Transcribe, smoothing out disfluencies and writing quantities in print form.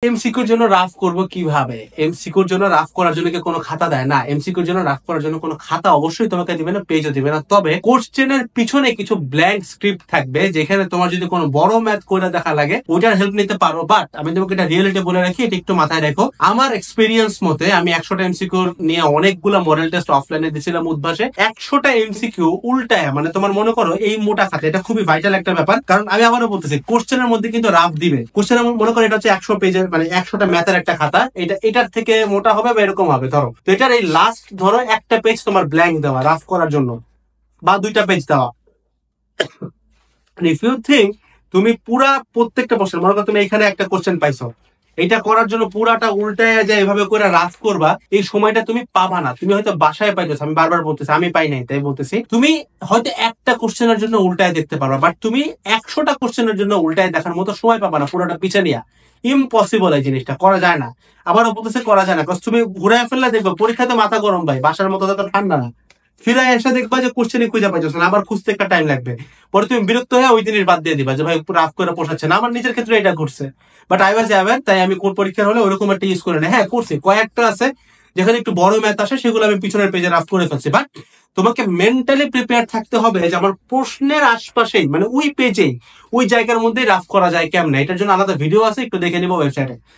এমসিকিউর জন্য রাফ করব কিভাবে? এমসিকিউর জন্য রাফ করার জন্য কি কোনো খাতা দেয়? না, এমসিকিউর জন্য রাফ করার জন্য কোনো খাতা অবশ্যই তোমাকে দিবে না, পেজও দিবে না। তবে কোশ্চেনের পিছনে কিছু ব্ল্যাঙ্ক স্ক্রিপ্ট থাকবে, যেখানে তোমার যদি কোনো বড় ম্যাথ করে দেখা লাগে ওইটার হেল্প নিতে পারো। বাট আমি তোমাকে এটা রিয়েলিটি বলে রাখি, এটা একটু মাথায় রাখো। আমার এক্সপিরিয়েন্স মতে আমি 100টা এমসিকিউ নিয়ে অনেকগুলো মডেল টেস্ট অফলাইনে দিয়েছিলাম উদ্ভাসে। 100টা এমসিকিউ উল্টায়, মানে তোমার মনে করো এই মোটা খাতা, এটা খুবই ভাইটাল একটা ব্যাপার। কারণ আমি আবারও বলতেছি, কোশ্চেনের মধ্যে কিন্তু রাফ দিবে। কোশ্চেনের মনে করো এটা হচ্ছে 100 পেজের, মানে 100টা ম্যাথের একটা খাতা, এটার থেকে মোটা হবে বা এরকম হবে ধরো। তো এটার এই লাস্ট ধরো একটা পেজ তোমার ব্ল্যাঙ্ক দেওয়া রাফ করার জন্য, বা 2টা পেজ দেওয়া। ইফ ইউ থিঙ্ক তুমি পুরা প্রত্যেকটা প্রশ্ন, মনে করো তুমি এখানে একটা কোশ্চেন পাইছো, এটা করার জন্য পুরাটা উল্টায় যায় এভাবে করে রাফ করবা, এই সময়টা তুমি পাবা না। তুমি হয়তো বাসায় পাইতেছো, আমি বারবার বলতেছি আমি পাই নাই, তাই বলতেছি তুমি হয়তো একটা কোশ্চেনের জন্য উল্টায় দেখতে পারবা, বাট তুমি 100টা কোশ্চেনের জন্য উল্টায় দেখার মতো সময় পাবা না পুরোটা পিছিয়ে নিয়ে। ইম্পসিবল, এই জিনিসটা করা যায় না। আবারও বলতেছে করা যায় না, কারণ তুমি ঘুরায় ফেললে দেখবে পরীক্ষাতে মাথা গরম ভাই, বাসার মতো তো ঠান্ডা না। ফিরে এসে দেখবা যে কোশ্চেনই খুঁজে পাইছো না, আবার খুঁজতে একটা টাইম লাগবে। পরে তুমি বিরক্ত হয়ে ওই জিনিস বাদ দিয়ে দিবা যে ভাই রাফ করে পোষাচ্ছে না। আমার নিজের ক্ষেত্রে এটা ঘটছে, বাট আই ওয়াজ অ্যাওয়্যার, তাই আমি কোন পরীক্ষার হলে ওরকম একটা ইউজ করে না। হ্যাঁ করছি, কয়েকটা আছে যেখানে একটু বড় ম্যাথ আসে, সেগুলো আমি পিছনের পেজে রাফ করে ফেলছি। বাট তোমাকে মেন্টালি প্রিপেয়ার থাকতে হবে যে আমার প্রশ্নের আশপাশেই, মানে ওই পেজেই ওই জায়গার মধ্যেই রাফ করা যায় কেমনে। এটার জন্য আলাদা ভিডিও আছে, একটু দেখে নিবো ওয়েবসাইটে।